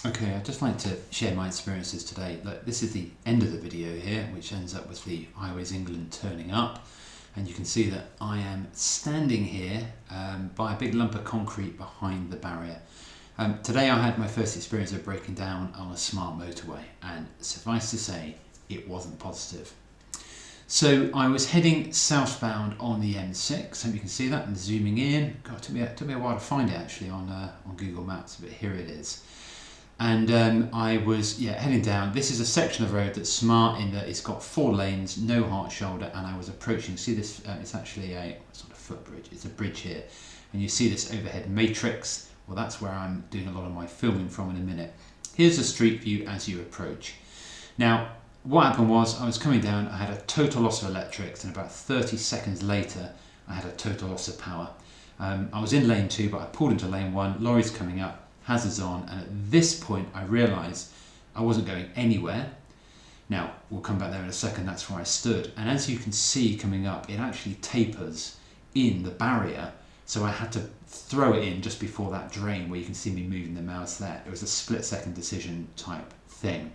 Okay, I'd just like to share my experiences today. Look, this is the end of the video here, which ends up with the Highways England turning up. And you can see that I am standing here by a big lump of concrete behind the barrier. Today I had my first experience of breaking down on a smart motorway, and suffice to say, it wasn't positive. So I was heading southbound on the M6, hope you can see that, and zooming in. God, it took me a while to find it actually on Google Maps, but here it is. And I was heading down. This is a section of road that's smart in that it's got 4 lanes, no hard shoulder, and I was approaching, see this, it's actually it's not a footbridge, it's a bridge here. And you see this overhead matrix. Well, that's where I'm doing a lot of my filming from in a minute. Here's the street view as you approach. Now, what happened was I was coming down, I had a total loss of electrics, and about 30 seconds later, I had a total loss of power. I was in lane 2, but I pulled into lane 1, lorries coming up, hazards on, and at this point I realised I wasn't going anywhere. Now, we'll come back there in a second, that's where I stood. And as you can see coming up, it actually tapers in the barrier, so I had to throw it in just before that drain where you can see me moving the mouse there. It was a split-second decision type thing.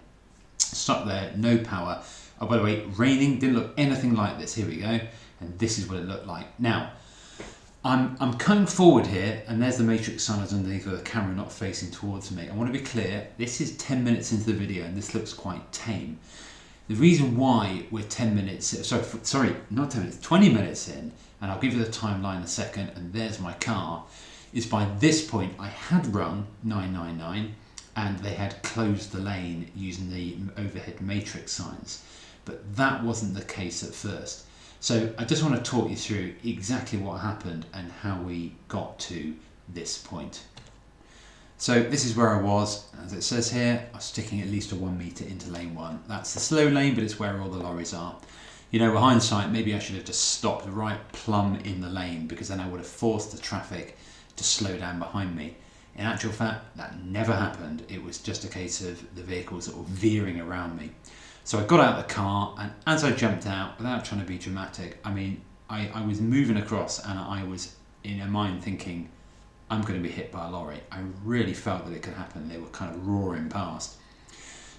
Stuck there, no power. Oh, by the way, raining, didn't look anything like this. Here we go. And this is what it looked like. Now, I'm coming forward here, and there's the matrix sign underneath with the camera not facing towards me. I want to be clear, this is 10 minutes into the video, and this looks quite tame. The reason why we're 10 minutes, sorry, not 10 minutes, 20 minutes in, and I'll give you the timeline in a second, and there's my car, is by this point I had rung 999, and they had closed the lane using the overhead matrix signs. But that wasn't the case at first. So I just want to talk you through exactly what happened and how we got to this point. So this is where I was, as it says here, I was sticking at least a 1 metre into lane 1. That's the slow lane, but it's where all the lorries are. You know, with hindsight, maybe I should have just stopped right plumb in the lane, because then I would have forced the traffic to slow down behind me. In actual fact, that never happened. It was just a case of the vehicles that were veering around me. So I got out of the car, and as I jumped out, without trying to be dramatic, I mean, I was moving across, and I was in a mind thinking, I'm going to be hit by a lorry. I really felt that it could happen. They were kind of roaring past.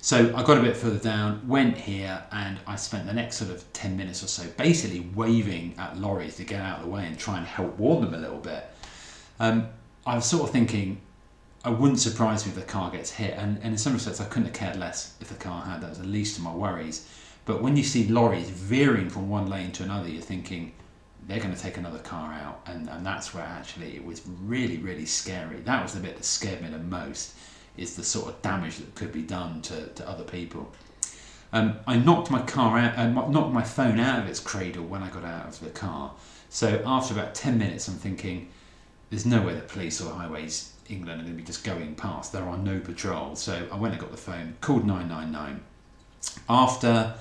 So I got a bit further down, went here, and I spent the next sort of 10 minutes or so basically waving at lorries to get out of the way and try and help warn them a little bit. I was sort of thinking, I wouldn't surprise me if the car gets hit, and in some respects I couldn't have cared less if the car had. That was the least of my worries. But when you see lorries veering from one lane to another, you're thinking they're going to take another car out, and that's where actually it was really, really scary. That was the bit that scared me the most, is the sort of damage that could be done to other people. I knocked my car out, knocked my phone out of its cradle when I got out of the car. So after about 10 minutes I'm thinking, there's no way the police or Highways England are going to be just going past. There are no patrols. So I went and got the phone, called 999. After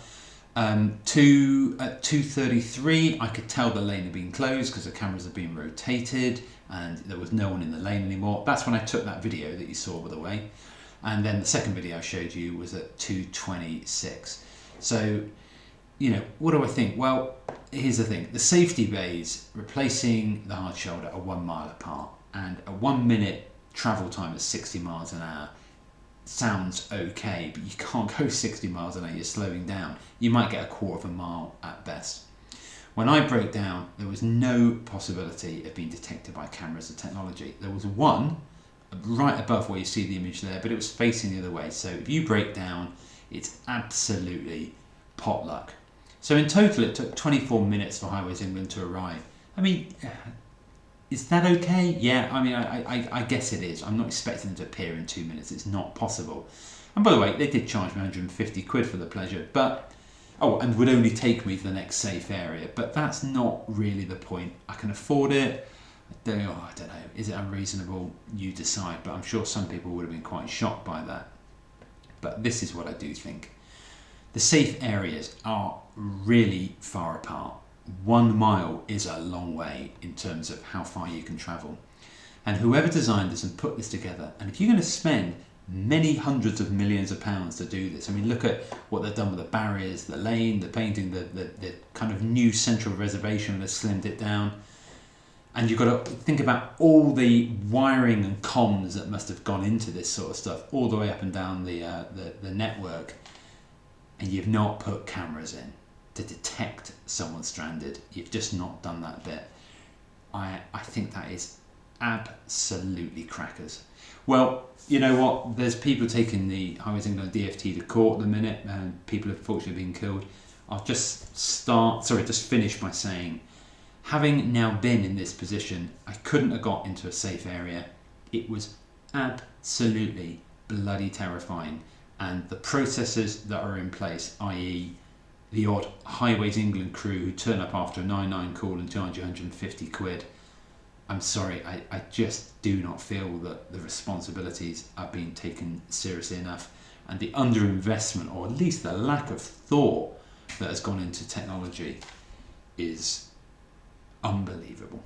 2:33, I could tell the lane had been closed because the cameras had been rotated and there was no one in the lane anymore. That's when I took that video that you saw, by the way. And then the second video I showed you was at 2:26. So, you know, what do I think? Well, here's the thing. The safety bays replacing the hard shoulder are 1 mile apart, and a 1 minute travel time at 60 miles an hour sounds okay, but you can't go 60 miles an hour, you're slowing down. You might get a quarter of a mile at best. When I broke down, there was no possibility of being detected by cameras or technology. There was one right above where you see the image there, but it was facing the other way. So if you break down, it's absolutely potluck. So in total, it took 24 minutes for Highways England to arrive. I mean, is that okay? Yeah, I mean, I guess it is. I'm not expecting them to appear in 2 minutes. It's not possible. And by the way, they did charge me 150 quid for the pleasure, but, oh, and would only take me to the next safe area. But that's not really the point. I can afford it. I don't know. Is it unreasonable? You decide. But I'm sure some people would have been quite shocked by that. But this is what I do think. The safe areas are really far apart. 1 mile is a long way in terms of how far you can travel. And whoever designed this and put this together, and if you're going to spend many hundreds of millions of pounds to do this, I mean, look at what they've done with the barriers, the lane, the painting, the kind of new central reservation, they've slimmed it down. And you've got to think about all the wiring and comms that must have gone into this sort of stuff, all the way up and down the network. And you've not put cameras in to detect someone stranded. You've just not done that bit. I think that is absolutely crackers. Well, you know what? There's people taking the Highways England DFT to court at the minute, and people have fortunately been killed. I'll just finish by saying, having now been in this position, I couldn't have got into a safe area. It was absolutely bloody terrifying. And the processes that are in place, i.e. the odd Highways England crew who turn up after a 999 call and charge you 150 quid, I'm sorry, I just do not feel that the responsibilities are being taken seriously enough, and the underinvestment, or at least the lack of thought that has gone into technology, is unbelievable.